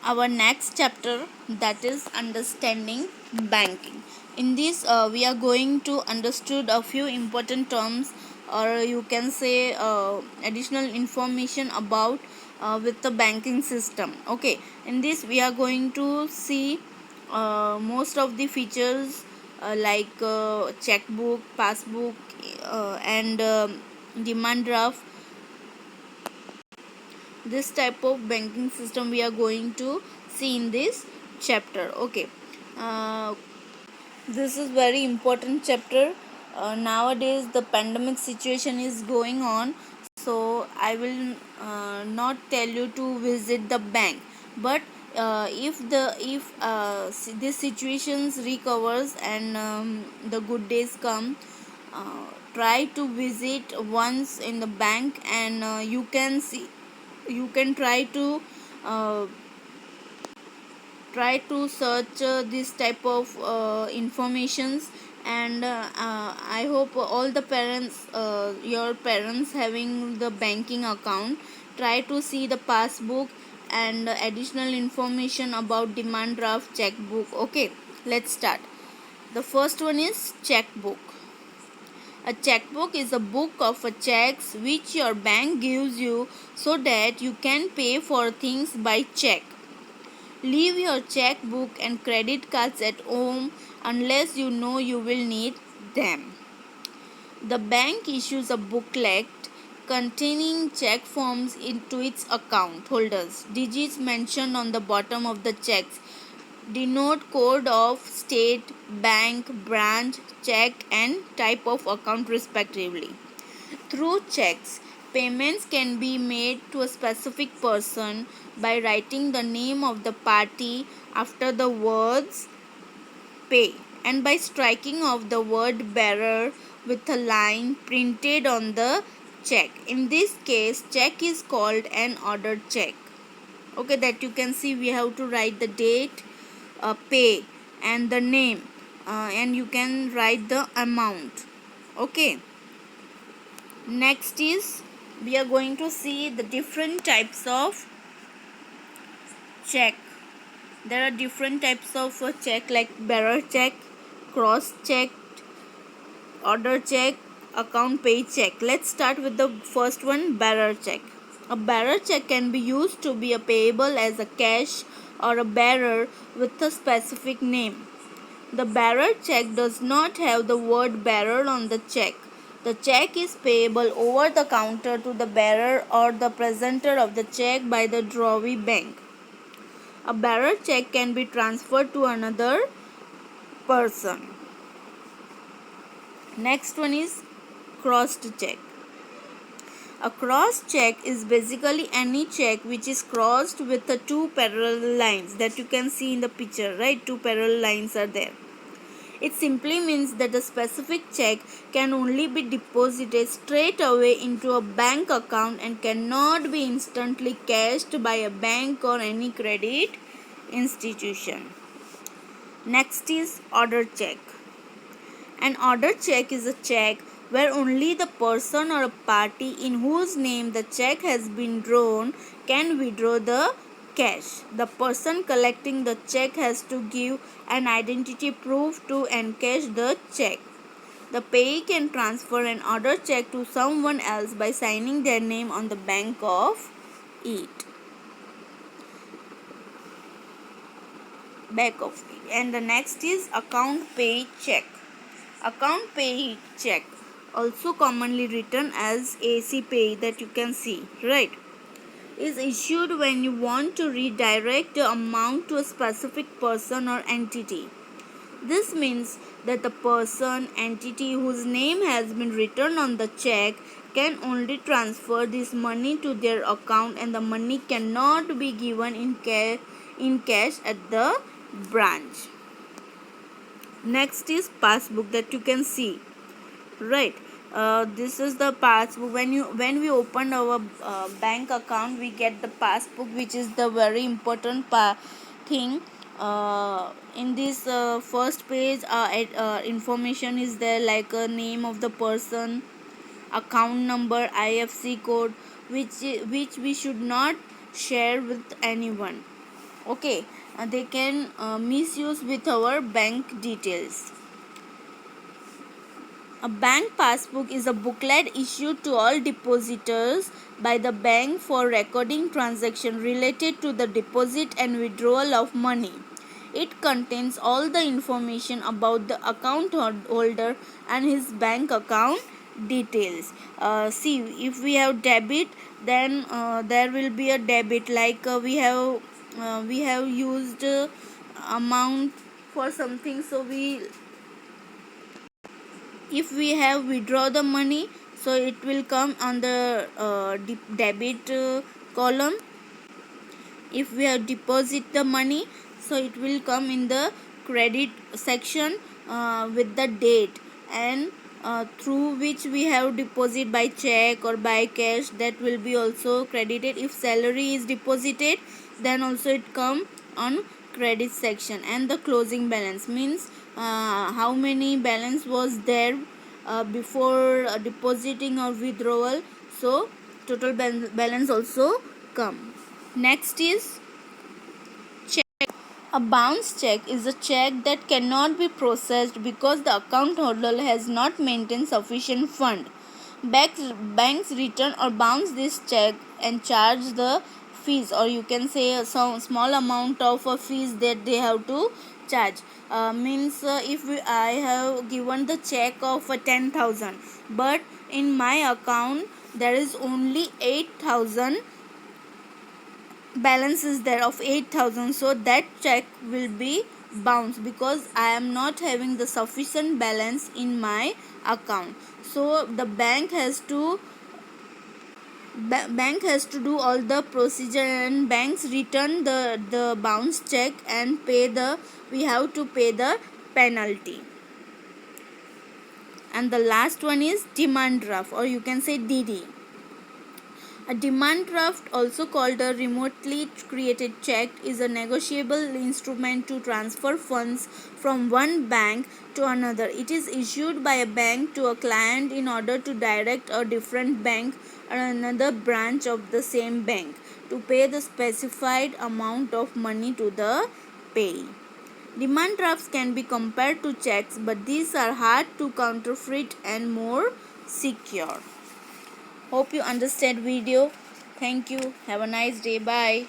our next chapter, that is understanding banking. In this we are going to understood a few important terms, or you can say additional information about with the banking system. Okay, in this we are going to see most of the features like checkbook, passbook, and demand draft. This type of banking system we are going to see in this chapter. Okay, uh, this is very important chapter. Nowadays the pandemic situation is going on, so I will not tell you to visit the bank, but if this situations recovers and the good days come, try to visit once in the bank, and you can uh, try to search this type of informations. And I hope all the parents, your parents having the banking account, try to see the passbook and additional information about demand draft, checkbook. Okay, let's start. The first one is checkbook. A checkbook is a book of checks which your bank gives you so that you can pay for things by check. Leave your checkbook and credit cards at home unless you know you will need them. The bank issues a booklet containing check forms into its account holders. Digits mentioned on the bottom of the checks denote code of state, bank, branch, check, and type of account respectively. Through checks, payments can be made to a specific person by writing the name of the party after the words pay, and by striking off the word bearer with a line printed on the check. In this case, check is called an ordered check. Okay, that you can see we have to write the date, pay, and the name, and you can write the amount. Okay. Next is we are going to see the different types of check. There are different types of check like bearer check, cross check, order check, account pay check. Let's start with the first one, bearer check. A bearer check can be used to be a payable as a cash or a bearer with a specific name. The bearer check does not have the word bearer on the check. The check is payable over the counter to the bearer or the presenter of the check by the drawee bank. A bearer check can be transferred to another person. Next one is crossed check. A cross check is basically any check which is crossed with the two parallel lines that you can see in the picture, right? Two parallel lines are there. It simply means that a specific check can only be deposited straight away into a bank account and cannot be instantly cashed by a bank or any credit institution. Next is order check. An order check is a check where only the person or a party in whose name the check has been drawn can withdraw the cash. The person collecting the check has to give an identity proof to encash the check. The payee can transfer an order check to someone else by signing their name on the back of it. And the next is account pay check. Account pay check, also commonly written as AC pay, that you can see, right, is issued when you want to redirect the amount to a specific person or entity. This means that the person, entity whose name has been written on the check can only transfer this money to their account, and the money cannot be given in cash at the branch. Next is passbook, that you can see, right. This is the passbook. When we open our bank account, we get the passbook, which is the very important thing. In this first page, information is there like a name of the person, account number, IFC code, which we should not share with anyone. Okay, they can misuse with our bank details. A bank passbook is a booklet issued to all depositors by the bank for recording transactions related to the deposit and withdrawal of money. It contains all the information about the account holder and his bank account details. See, if we have debit, then there will be a debit, like we have used amount for something, so we, if we have withdraw the money, so it will come on the debit column. If we have deposit the money, so it will come in the credit section with the date, and through which we have deposit by check or by cash, that will be also credited. If salary is deposited, then also it come on credit section. And the closing balance means how many balance was there before depositing or withdrawal, so total balance also come. Next is check. A bounce check is a check that cannot be processed because the account holder has not maintained sufficient fund. Banks return or bounce this check and charge the fees, or you can say some small amount of fees that they have to charge. Means if I have given the check of 10,000, but in my account there is only 8,000 balance is there of 8,000, so that check will be bounced because I am not having the sufficient balance in my account. So the bank has to do all the procedure, and banks return the bounce check and pay the, we have to pay the penalty. And the last one is demand draft, or you can say DD. A demand draft, also called a remotely created check, is a negotiable instrument to transfer funds from one bank to another. It is issued by a bank to a client in order to direct a different bank or another branch of the same bank to pay the specified amount of money to the payee. Demand drafts can be compared to checks, but these are hard to counterfeit and more secure. Hope you understand video. Thank you. Have a nice day. Bye.